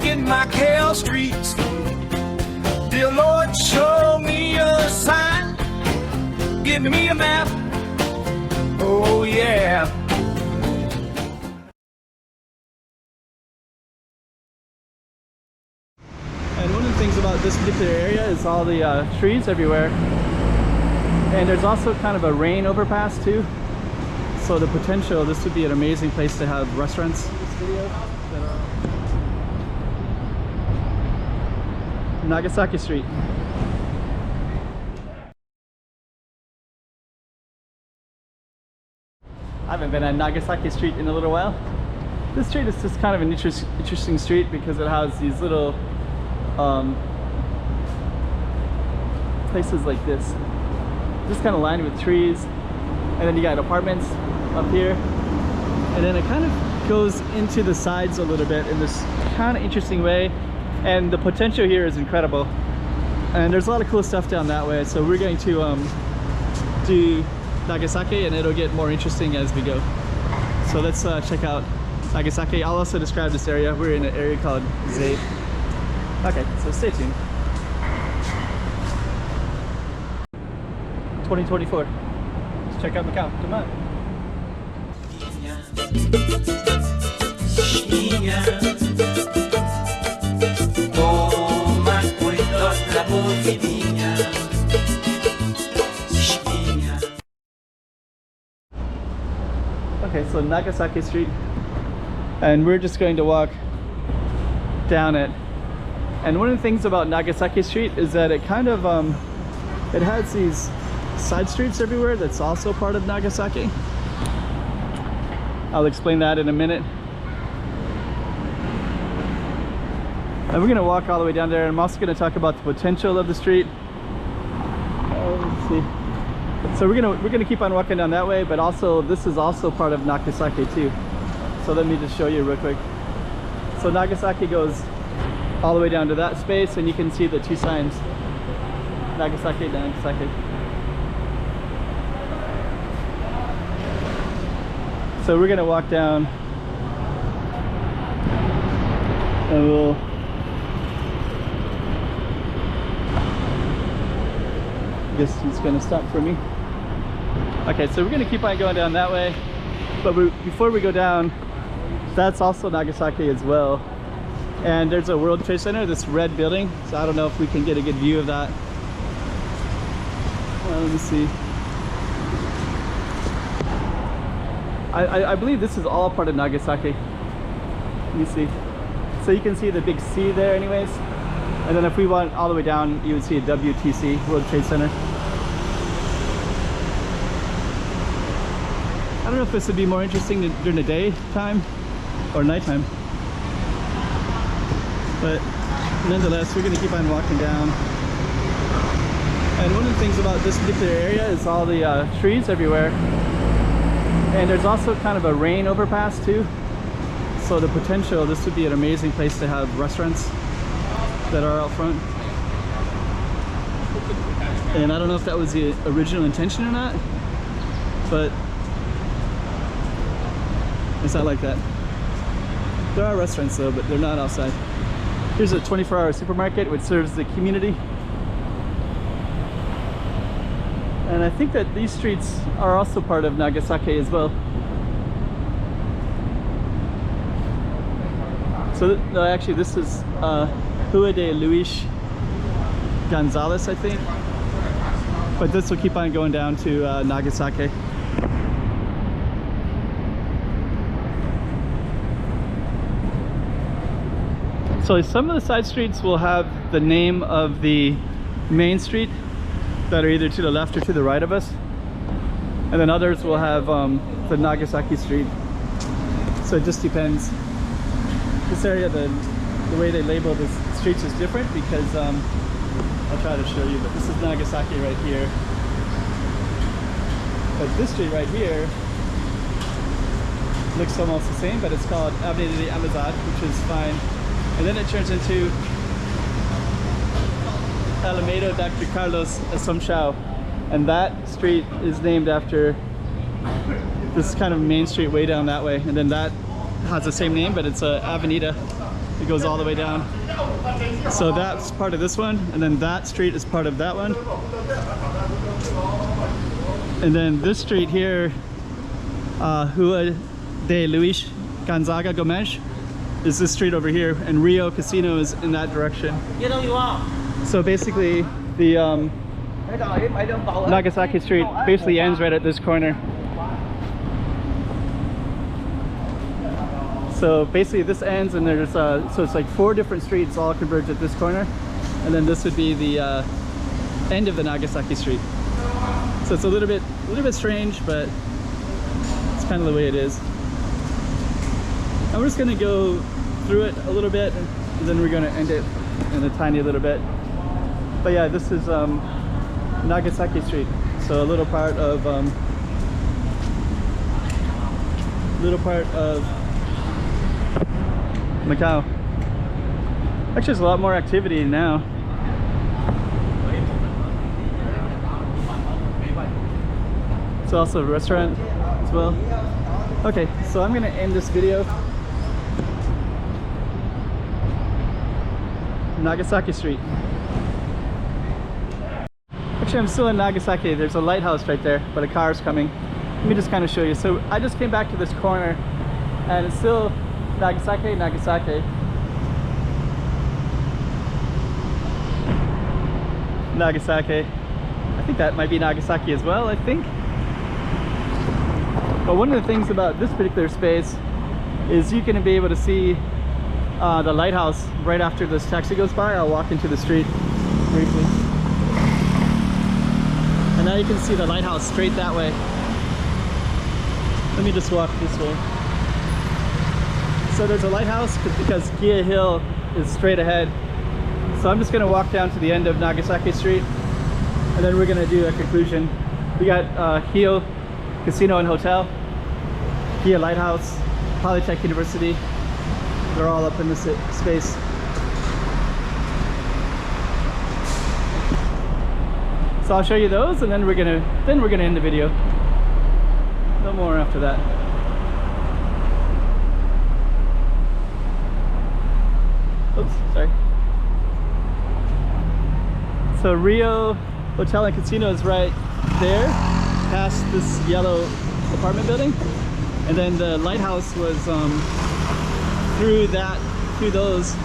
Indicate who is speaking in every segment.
Speaker 1: Walking Macau Streets. Dear Lord, show me a sign. Give me a map. Oh yeah.
Speaker 2: And one of the things about this particular area is all the trees everywhere. And there's also kind of a rain overpass too. So the potential, this would be an amazing place to have restaurants. This video Nagasaki Street. I haven't been at Nagasaki Street in a little while. This street is just kind of an interesting street because it has these little places like this, just kind of lined with trees, and then you got apartments up here, and then it kind of goes into the sides a little bit in this kind of interesting way, and the potential here is incredible. And there's a lot of cool stuff down that way, so we're going to do Nagasaki, and it'll get more interesting as we go. So let's check out Nagasaki. I'll also describe this area. We're in an area called Zay. Okay, so stay tuned. 2024. Let's check out Macau. Come on. Okay, so Nagasaki Street, and we're just going to walk down it. And one of the things about Nagasaki Street is that it kind of it has these side streets everywhere that's also part of Nagasaki. I'll explain that in a minute. And we're gonna walk all the way down there. I'm also gonna talk about the potential of the street. Let's see. So we're gonna keep on walking down that way, but also this is also part of Nagasaki too. So let me just show you real quick. So Nagasaki goes all the way down to that space, and you can see the two signs, Nagasaki, Nagasaki. So we're gonna walk down, and we'll I guess he's gonna stop for me. Okay, so we're gonna keep on going down that way, but before we go down, that's also Nagasaki as well. And there's a World Trade Center, this red building, so I don't know if we can get a good view of that. Let me see. I believe this is all part of Nagasaki. Let me see. So you can see the big C there anyways. And then if we went all the way down, you would see a WTC, World Trade Center. I don't know if this would be more interesting during the daytime or nighttime. But nonetheless, we're going to keep on walking down. And one of the things about this particular area is all the trees everywhere. And there's also kind of a rain overpass too. So the potential, this would be an amazing place to have restaurants that are out front. And I don't know if that was the original intention or not, but it's not like that. There are restaurants though, but they're not outside. Here's a 24-hour supermarket which serves the community. And I think that these streets are also part of Nagasaki as well. So no, actually this is Rua de Luis Gonzalez, I think. But this will keep on going down to Nagasaki. So some of the side streets will have the name of the main street that are either to the left or to the right of us, and then others will have the Nagasaki Street. So it just depends. This area, the way they label the streets is different because I'll try to show you, but this is Nagasaki right here. But this street right here looks almost the same, but it's called Avenida de Amizad, which is fine. And then it turns into Alameda Dr. Carlos Assumpção, and that street is named after this kind of main street way down that way, and then that has the same name, but it's a Avenida. It goes all the way down. So that's part of this one, and then that street is part of that one. And then this street here, Rua de Luis Gonzaga Gomes, is this street over here, and Rio Casino is in that direction. So basically, the Nagasaki Street basically ends right at this corner. So basically this ends, and there's so it's like 4 different streets all converge at this corner, and then this would be the end of the Nagasaki Street. So it's a little bit strange, but it's kind of the way it is. And we're just gonna go through it a little bit, and then we're gonna end it in a tiny little bit. But yeah, this is Nagasaki Street. So a little part of Macau. Actually, there's a lot more activity now. It's also a restaurant as well. Okay, so I'm gonna end this video. Nagasaki Street. Actually, I'm still in Nagasaki. There's a lighthouse right there, but a car's coming. Let me just kind of show you. So I just came back to this corner, and it's still Nagasaki, Nagasaki. Nagasaki. I think that might be Nagasaki as well, I think. But one of the things about this particular space is you can be able to see the lighthouse right after this taxi goes by. I'll walk into the street briefly. And now you can see the lighthouse straight that way. Let me just walk this way. So there's a lighthouse because Gia Hill is straight ahead. So I'm just gonna walk down to the end of Nagasaki Street, and then we're gonna do a conclusion. We got Hio Casino and Hotel, Gia Lighthouse, Polytech University. They're all up in this space. So I'll show you those, and then we're gonna end the video. No more after that. Oops, sorry. So Rio Hotel and Casino is right there, past this yellow apartment building, and then the lighthouse was through those,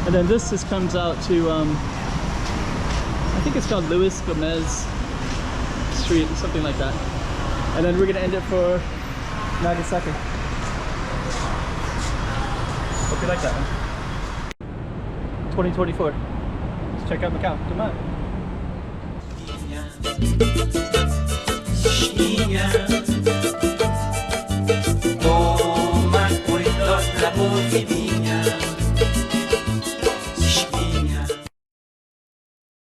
Speaker 2: and then this just comes out to I think it's called Luis Gomez Street, something like that. And then we're gonna end it for Nagasaki. Hope you like that one. 2024. Let's check out Macau. Come on.
Speaker 3: Toma cuidado la porfidinha.